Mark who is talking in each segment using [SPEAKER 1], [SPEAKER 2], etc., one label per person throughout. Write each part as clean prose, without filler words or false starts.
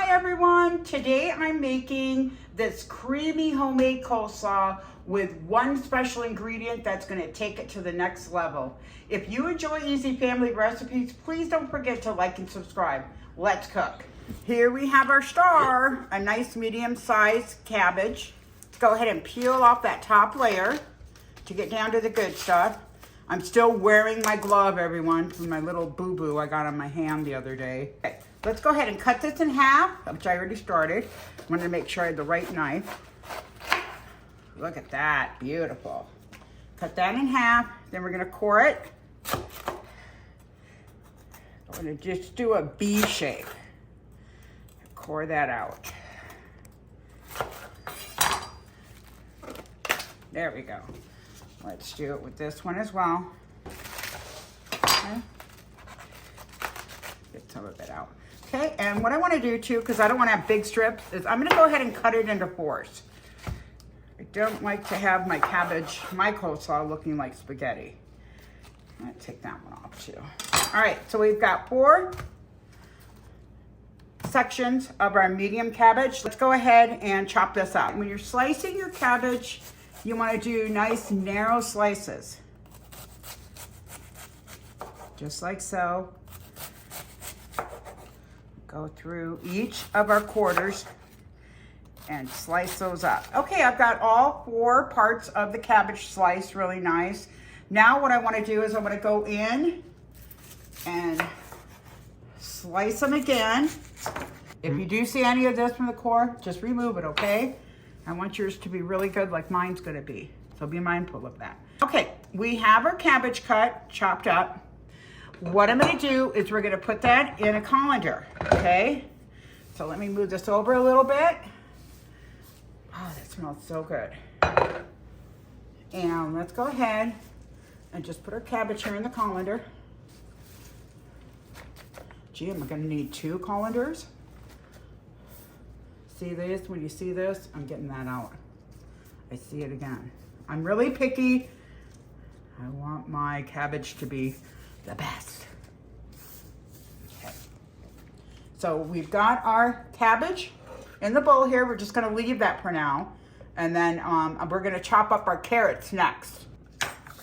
[SPEAKER 1] Hi everyone, today I'm making this creamy homemade coleslaw with one special ingredient that's going to take it to the next level. If you enjoy easy family recipes, please don't forget to like and subscribe. Let's cook. Here we have our star, a nice medium-sized cabbage. Let's go ahead and peel off that top layer to get down to the good stuff. I'm still wearing my glove, everyone, from my little boo-boo I got on my hand the other day. Okay. Let's go ahead and cut this in half, which I already started. I wanted to make sure I had the right knife. Look at that, beautiful. Cut that in half, then we're gonna core it. I'm gonna just do a B shape. Core that out. There we go. Let's do it with this one as well. Okay. Get some of it out. Okay, and what I want to do too, because I don't want to have big strips, is I'm going to go ahead and cut it into fours. I don't like to have my cabbage, my coleslaw looking like spaghetti. I'm going to take that one off too. All right, so we've got 4 sections of our medium cabbage. Let's go ahead and chop this up. When you're slicing your cabbage, you want to do nice narrow slices. Just like so. Go through each of our quarters and slice those up. Okay, I've got all 4 parts of the cabbage sliced really nice. Now what I want to do is I want to go in and slice them again. If you do see any of this from the core, just remove it, okay? I want yours to be really good like mine's gonna be. So be mindful of that. Okay, we have our cabbage cut, chopped up. What I'm gonna do is we're gonna put that in a colander, okay? So let me move this over a little bit. Oh, that smells so good. And let's go ahead and just put our cabbage here in the colander. Gee, am I gonna need 2 colanders? See this? When you see this, I'm getting that out. I see it again. I'm really picky. I want my cabbage to be the best. Okay. So we've got our cabbage in the bowl here. We're just gonna leave that for now. And then we're gonna chop up our carrots next.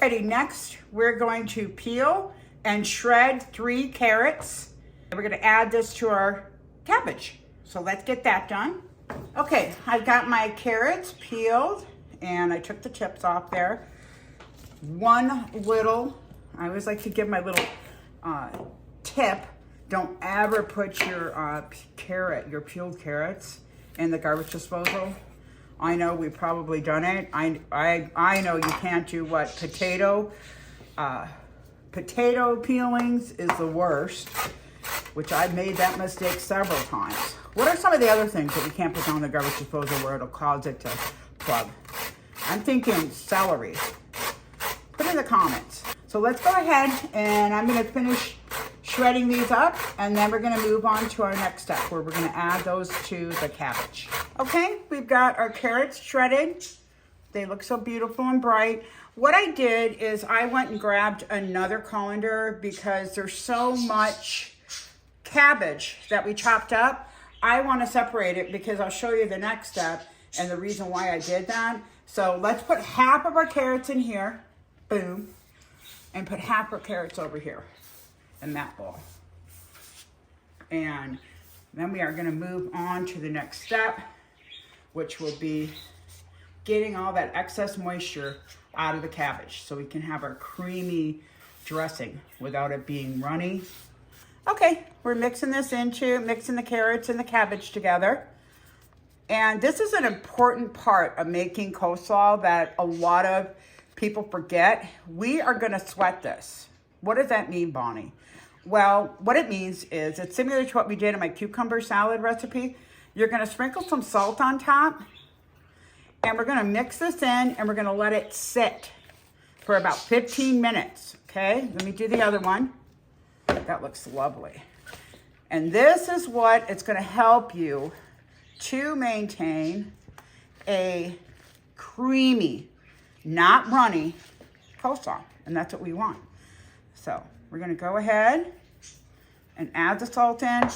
[SPEAKER 1] Ready, next, we're going to peel and shred 3 carrots. And we're gonna add this to our cabbage. So let's get that done. Okay, I've got my carrots peeled and I took the tips off there. One little, I always like to give my little tip. Don't ever put your peeled carrots in the garbage disposal. I know we've probably done it. I know you can't do what potato peelings is the worst, which I've made that mistake several times. What are some of the other things that we can't put down the garbage disposal where it'll cause it to plug? I'm thinking celery. Put in the comments. So let's go ahead and I'm gonna finish shredding these up and then we're gonna move on to our next step where we're gonna add those to the cabbage. Okay, we've got our carrots shredded. They look so beautiful and bright. What I did is I went and grabbed another colander because there's so much cabbage that we chopped up. I want to separate it because I'll show you the next step and the reason why I did that. So let's put half of our carrots in here, boom, and put half our carrots over here in that bowl. And then we are going to move on to the next step, which will be getting all that excess moisture out of the cabbage so we can have our creamy dressing without it being runny. Okay, we're mixing the carrots and the cabbage together. And this is an important part of making coleslaw that a lot of people forget. We are gonna sweat this. What does that mean, Bonnie? Well, what it means is it's similar to what we did in my cucumber salad recipe. You're gonna sprinkle some salt on top and we're gonna mix this in and we're gonna let it sit for about 15 minutes, okay? Let me do the other one. That looks lovely. And this is what it's going to help you to maintain a creamy, not runny coleslaw. And that's what we want. So we're going to go ahead and add the salt in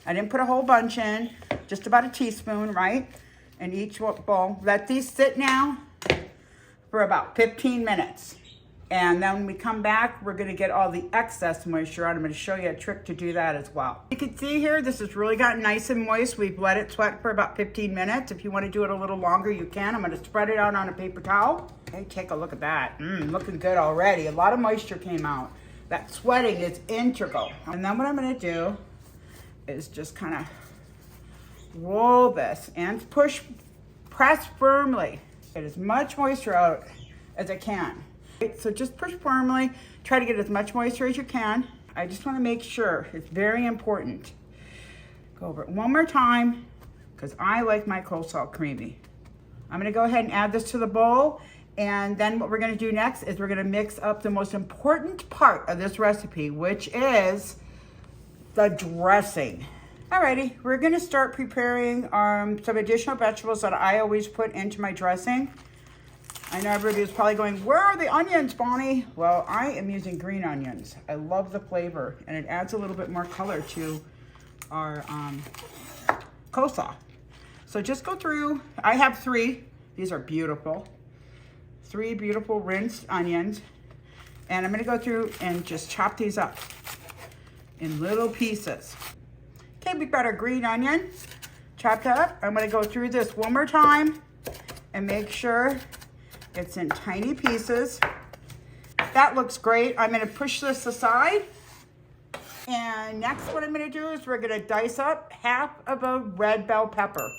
[SPEAKER 1] I didn't put a whole bunch in, just about a teaspoon, right? In each bowl. Let these sit now for about 15 minutes. And then when we come back, we're gonna get all the excess moisture out. I'm gonna show you a trick to do that as well. You can see here, this has really gotten nice and moist. We've let it sweat for about 15 minutes. If you wanna do it a little longer, you can. I'm gonna spread it out on a paper towel. Okay, take a look at that. Looking good already. A lot of moisture came out. That sweating is integral. And then what I'm gonna do is just kind of roll this and press firmly. Get as much moisture out as I can. So just push firmly, try to get as much moisture as you can. I just want to make sure, it's very important. Go over it one more time, because I like my coleslaw creamy. I'm gonna go ahead and add this to the bowl, and then what we're gonna do next is we're gonna mix up the most important part of this recipe, which is the dressing. Alrighty, we're gonna start preparing some additional vegetables that I always put into my dressing. I know everybody's probably going, where are the onions, Bonnie? Well, I am using green onions. I love the flavor, and it adds a little bit more color to our coleslaw. So just go through, I have 3. These are beautiful. 3 beautiful rinsed onions. And I'm gonna go through and just chop these up in little pieces. Okay, we've got our green onion chopped up. I'm gonna go through this one more time and make sure it's in tiny pieces. That looks great. I'm gonna push this aside. And next what I'm gonna do is we're gonna dice up half of a red bell pepper.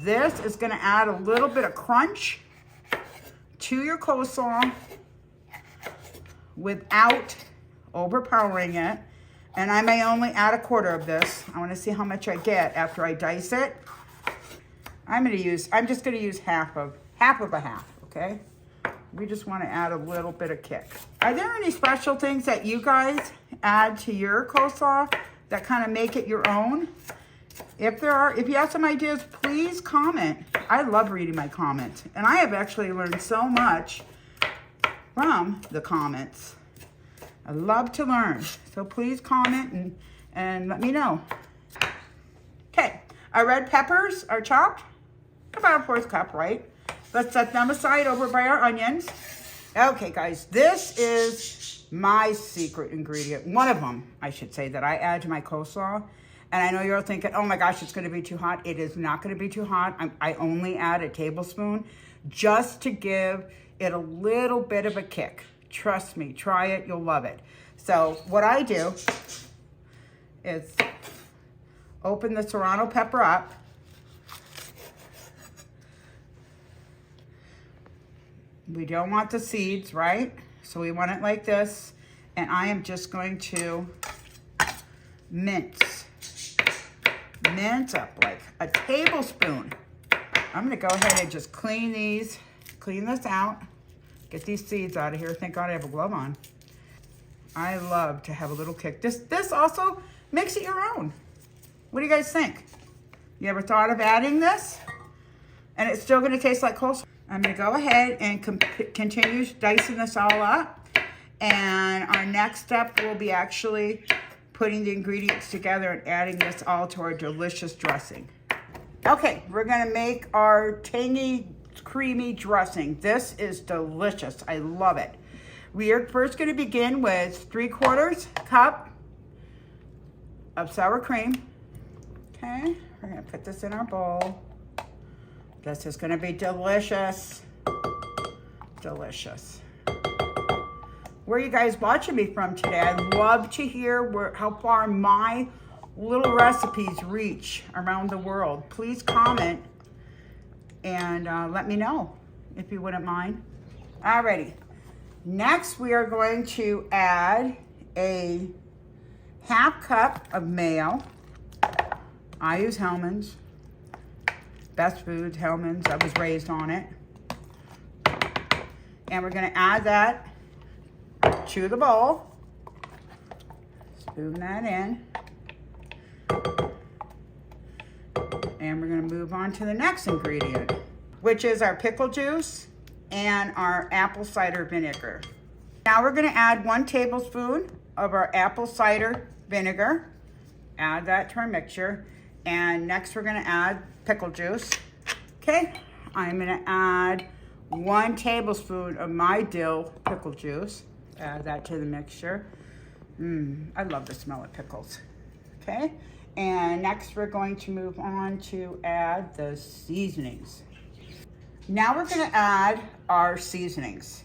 [SPEAKER 1] This is gonna add a little bit of crunch to your coleslaw without overpowering it. And I may only add a quarter of this. I wanna see how much I get after I dice it. I'm just gonna use half of a half. Okay, we just want to add a little bit of kick. Are there any special things that you guys add to your coleslaw that kind of make it your own? If you have some ideas, please comment. I love reading my comments, and I have actually learned so much from the comments. I love to learn, so please comment and let me know. Okay, our red peppers are chopped, about a 1/4 cup, right? Let's set them aside over by our onions. Okay, guys, this is my secret ingredient. One of them, I should say, that I add to my coleslaw. And I know you're thinking, oh my gosh, it's gonna be too hot. It is not gonna be too hot. I only add a tablespoon just to give it a little bit of a kick. Trust me, try it, you'll love it. So what I do is open the serrano pepper up. We don't want the seeds, right? So we want it like this. And I am just going to mince up like a tablespoon. I'm gonna go ahead and just clean this out. Get these seeds out of here. Thank God I have a glove on. I love to have a little kick. This also makes it your own. What do you guys think? You ever thought of adding this? And it's still gonna taste like coleslaw. I'm gonna go ahead and continue dicing this all up. And our next step will be actually putting the ingredients together and adding this all to our delicious dressing. Okay, we're gonna make our tangy, creamy dressing. This is delicious, I love it. We are first gonna begin with 3/4 cup of sour cream. Okay, we're gonna put this in our bowl. This is gonna be delicious, delicious. Where are you guys watching me from today? I'd love to hear how far my little recipes reach around the world. Please comment and let me know if you wouldn't mind. Alrighty, next we are going to add a 1/2 cup of mayo. I use Hellmann's. Best Foods, Hellmann's, I was raised on it. And we're gonna add that to the bowl. Spoon that in. And we're gonna move on to the next ingredient, which is our pickle juice and our apple cider vinegar. Now we're gonna add 1 tablespoon of our apple cider vinegar. add that to our mixture. And next we're gonna add pickle juice. Okay, I'm gonna add 1 tablespoon of my dill pickle juice. Add that to the mixture. I love the smell of pickles. Okay, and next we're going to move on to add the seasonings. Now we're gonna add our seasonings.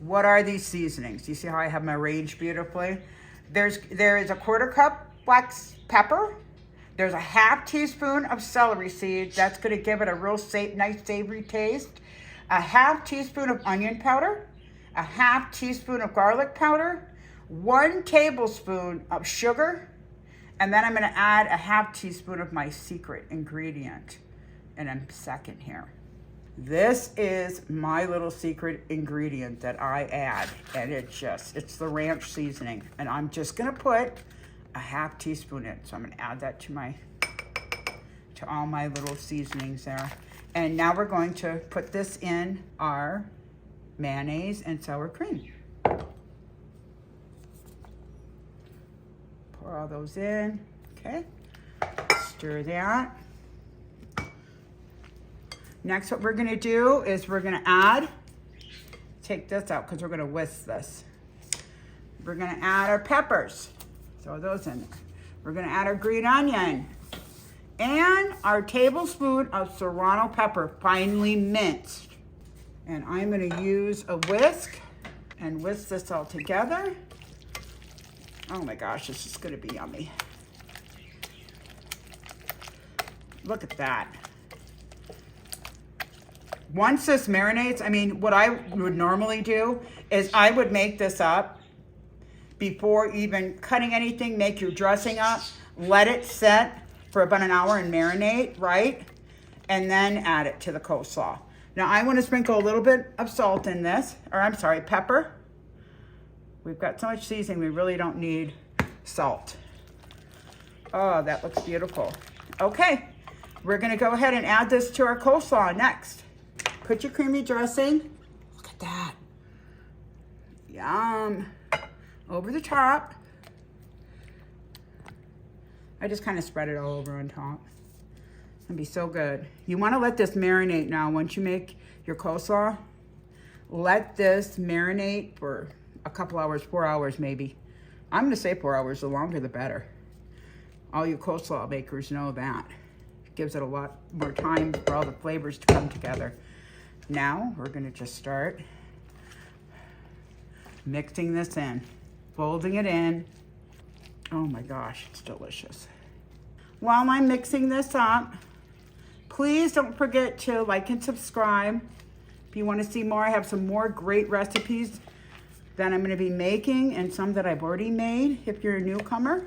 [SPEAKER 1] What are these seasonings? You see how I have my range beautifully? There is a 1/4 cup black pepper. There's a 1/2 teaspoon of celery seed. That's gonna give it a real nice savory taste. A 1/2 teaspoon of onion powder. A 1/2 teaspoon of garlic powder. 1 tablespoon of sugar. And then I'm gonna add a 1/2 teaspoon of my secret ingredient in a second here. This is my little secret ingredient that I add, and it's the ranch seasoning. And I'm just gonna put a 1/2 teaspoon in. So I'm gonna add that to all my little seasonings there. And now we're going to put this in our mayonnaise and sour cream. Pour all those in, okay? Stir that. Next, what we're gonna do is we're gonna take this out because we're gonna whisk this. We're gonna add our peppers. Throw those in there. We're gonna add our green onion and our tablespoon of serrano pepper, finely minced. And I'm gonna use a whisk and whisk this all together. Oh my gosh, this is gonna be yummy. Look at that. Once this marinates, I mean, what I would normally do is I would make this up before even cutting anything, make your dressing up, let it set for about an hour and marinate, right? And then add it to the coleslaw. Now I want to sprinkle a little bit of salt in this, or I'm sorry, pepper. We've got so much seasoning, we really don't need salt. Oh, that looks beautiful. Okay, we're gonna go ahead and add this to our coleslaw next. Put your creamy dressing, look at that. Yum. Over the top. I just kind of spread it all over on top. It'll be so good. You want to let this marinate now. Once you make your coleslaw, let this marinate for a couple hours, 4 hours maybe. I'm gonna say 4 hours, the longer the better. All you coleslaw makers know that. It gives it a lot more time for all the flavors to come together. Now we're gonna just start mixing this in, folding it in. Oh my gosh, it's delicious. While I'm mixing this up, please don't forget to like and subscribe. If you want to see more, I have some more great recipes that I'm going to be making and some that I've already made if you're a newcomer.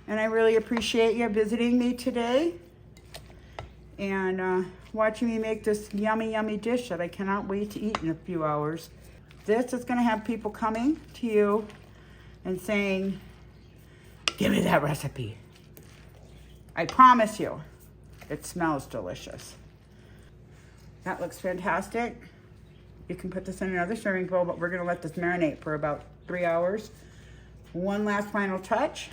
[SPEAKER 1] And I really appreciate you visiting me today and watching me make this yummy, yummy dish that I cannot wait to eat in a few hours. This is going to have people coming to you and saying, give me that recipe. I promise you, it smells delicious. That looks fantastic. You can put this in another serving bowl, but we're gonna let this marinate for about 3 hours. One last final touch.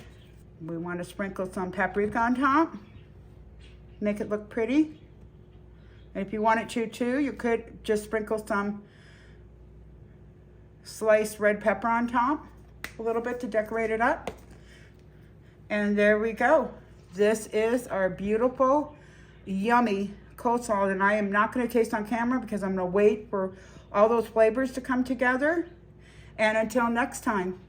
[SPEAKER 1] We want to sprinkle some paprika on top. Make it look pretty. And if you wanted to too, you could just sprinkle some sliced red pepper on top, a little bit to decorate it up. And there we go. This is our beautiful, yummy coleslaw, and I am not going to taste on camera because I'm going to wait for all those flavors to come together. And until next time.